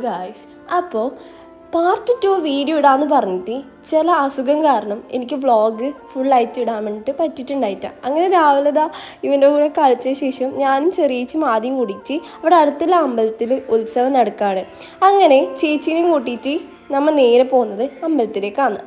Guys, അപ്പോൾ part 2 video ഇടാമെന്ന് പറഞ്ഞിട്ട് ചില അസുഖം കാരണം എനിക്ക് വ്ളോഗ് ഫുള്ളായിട്ട് ഇടാൻ വേണ്ടിയിട്ട് പറ്റിയിട്ടുണ്ടായിട്ട. അങ്ങനെ രാവിലെ ഇവൻ്റെ കൂടെ കളിച്ച ശേഷം ഞാനും ചെറിയേച്ചും ആദ്യം കൂടിയിട്ട് അവിടെ അടുത്തുള്ള അമ്പലത്തിൽ ഉത്സവം നടക്കുകയാണ്. അങ്ങനെ ചേച്ചീനെയും കൂട്ടിയിട്ട് നമ്മൾ നേരെ പോകുന്നത് അമ്പലത്തിലേക്കാണ്.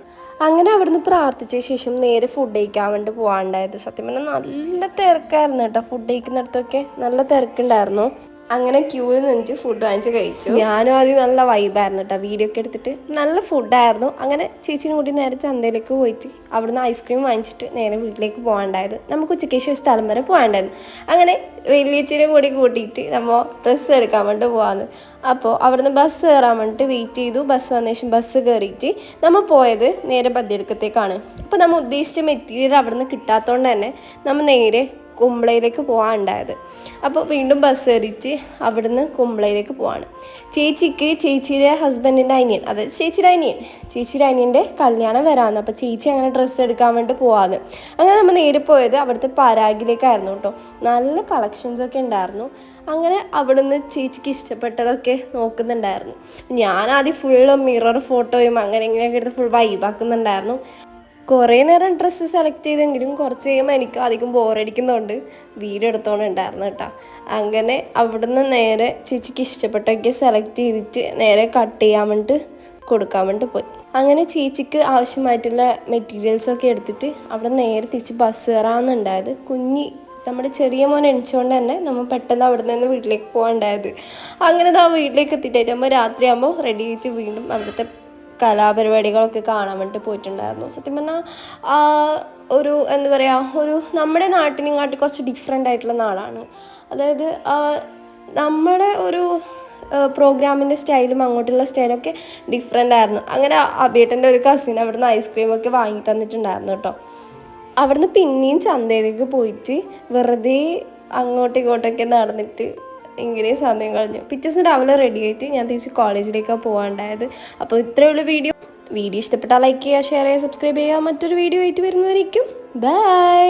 അങ്ങനെ അവിടുന്ന് പ്രാർത്ഥിച്ച ശേഷം നേരെ ഫുഡ് കഴിക്കാൻ വേണ്ടി പോകാനുണ്ടായത്. സത്യം പറഞ്ഞാൽ നല്ല തിരക്കായിരുന്നു കേട്ടോ. ഫുഡ് കഴിക്കുന്നിടത്തൊക്കെ നല്ല തിരക്കുണ്ടായിരുന്നു. അങ്ങനെ ക്യൂവിൽ നിന്നിട്ട് ഫുഡ് വാങ്ങിച്ച് കഴിച്ചു. ഞാനും ആദ്യം നല്ല വൈബായിരുന്നു കേട്ടോ. വീഡിയോ ഒക്കെ എടുത്തിട്ട് നല്ല ഫുഡായിരുന്നു. അങ്ങനെ ചേച്ചിനും കൂടി നേരെ ചന്തയിലേക്ക് പോയിട്ട് അവിടുന്ന് ഐസ്ക്രീം വാങ്ങിച്ചിട്ട് നേരെ വീട്ടിലേക്ക് പോകാനുണ്ടായത്. നമുക്ക് ഉച്ചയ്ക്ക് ശേഷം സ്ഥലം വരെ പോകാനുണ്ടായിരുന്നു. അങ്ങനെ വലിയച്ഛനും കൂടി കൂട്ടിയിട്ട് നമ്മൾ ഡ്രസ്സ് എടുക്കാൻ വേണ്ടി പോകാമെന്ന്. അപ്പോൾ അവിടുന്ന് ബസ് കയറാൻ വേണ്ടിയിട്ട് വെയിറ്റ് ചെയ്തു. ബസ് വന്ന ശേഷം ബസ് കയറിയിട്ട് നമ്മൾ പോയത് നേരെ പതിയെടുക്കത്തേക്കാണ്. അപ്പോൾ നമ്മൾ ഉദ്ദേശിച്ച മെറ്റീരിയൽ അവിടുന്ന് കിട്ടാത്തതുകൊണ്ട് തന്നെ നമ്മൾ നേരെ കുമ്പളയിലേക്ക് പോകാനുണ്ടായത്. അപ്പോൾ വീണ്ടും ബസ് കയറിയിട്ട് അവിടുന്ന് കുമ്പളയിലേക്ക് പോവാണ്. ചേച്ചിയുടെ ഹസ്ബൻഡിൻ്റെ അനിയൻ, അതായത് ചേച്ചിയുടെ അനിയൻ്റെ കല്യാണം വരാമെന്ന്. അപ്പോൾ ചേച്ചി അങ്ങനെ ഡ്രസ്സ് എടുക്കാൻ വേണ്ടി പോവാന്ന്. അങ്ങനെ നമ്മൾ നേരെ പോയത് അവിടുത്തെ പരാഗിലേക്കായിരുന്നു കേട്ടോ. നല്ല കളക്ഷൻസൊക്കെ ഉണ്ടായിരുന്നു. അങ്ങനെ അവിടുന്ന് ചേച്ചിക്ക് ഇഷ്ടപ്പെട്ടതൊക്കെ നോക്കുന്നുണ്ടായിരുന്നു. ഞാൻ ആദ്യം ഫുള്ള് മിറർ ഫോട്ടോയും അങ്ങനെ ഇങ്ങനെയൊക്കെ എടുത്ത് ഫുൾ വൈബാക്കുന്നുണ്ടായിരുന്നു. കുറേ നേരം ഡ്രസ്സ് സെലക്ട് ചെയ്തെങ്കിലും കുറച്ച് കഴിയുമ്പോൾ എനിക്ക് അധികം ബോറടിക്കുന്നതുകൊണ്ട് വീഡിയോ എടുത്തോണ്ടുണ്ടായിരുന്നു കേട്ടോ. അങ്ങനെ അവിടുന്ന് നേരെ ചേച്ചിക്ക് ഇഷ്ടപ്പെട്ടൊക്കെ സെലക്ട് ചെയ്തിട്ട് നേരെ കട്ട് ചെയ്യാൻ വേണ്ടിയിട്ട് കൊടുക്കാൻ വേണ്ടി പോയി. അങ്ങനെ ചേച്ചിക്ക് ആവശ്യമായിട്ടുള്ള മെറ്റീരിയൽസൊക്കെ എടുത്തിട്ട് അവിടെ നേരെ തിരിച്ച് ബസ് കയറാമെന്നുണ്ടായത്. നമ്മുടെ ചെറിയ മോൻ എണിച്ചുകൊണ്ട് തന്നെ നമ്മൾ പെട്ടെന്ന് അവിടെ നിന്ന് വീട്ടിലേക്ക് പോകാനുണ്ടായത്. അങ്ങനെ വീട്ടിലേക്ക് എത്തിയിട്ടാകുമ്പോൾ രാത്രിയാകുമ്പോൾ റെഡി ആയിട്ട് വീണ്ടും അവിടുത്തെ കലാപരിപാടികളൊക്കെ കാണാൻ വേണ്ടി പോയിട്ടുണ്ടായിരുന്നു. സത്യം പറഞ്ഞാൽ ഒരു എന്താ പറയുക, ഒരു നമ്മുടെ നാട്ടിനെക്കാട്ടി കുറച്ച് ഡിഫറെൻ്റ് ആയിട്ടുള്ള നാടാണ്. അതായത് നമ്മുടെ ഒരു പ്രോഗ്രാമിൻ്റെ സ്റ്റൈലും അങ്ങോട്ടുള്ള സ്റ്റൈലൊക്കെ ഡിഫറെൻ്റ് ആയിരുന്നു. അങ്ങനെ അബിയേട്ടൻ്റെ ഒരു കസിൻ അവിടുന്ന് ഐസ്ക്രീമൊക്കെ വാങ്ങി തന്നിട്ടുണ്ടായിരുന്നു കേട്ടോ. അവിടുന്ന് പിന്നെയും ചന്തയിലേക്ക് പോയിട്ട് വെറുതെ അങ്ങോട്ടും ഇങ്ങോട്ടൊക്കെ നടന്നിട്ട് ഇങ്ങനെ സമയം കഴിഞ്ഞു. പിറ്റേ ദിവസം രാവിലെ റെഡി ആയിട്ട് ഞാൻ തിരിച്ച് കോളേജിലേക്കാണ് പോകാനുണ്ടായത്. അപ്പോൾ ഇത്രയുള്ള വീഡിയോ ഇഷ്ടപ്പെട്ടാൽ ലൈക്ക് ചെയ്യുക, ഷെയർ ചെയ്യുക, സബ്സ്ക്രൈബ് ചെയ്യുക. മറ്റൊരു വീഡിയോ ആയിട്ട് വരുന്നവരേക്കും ബൈ.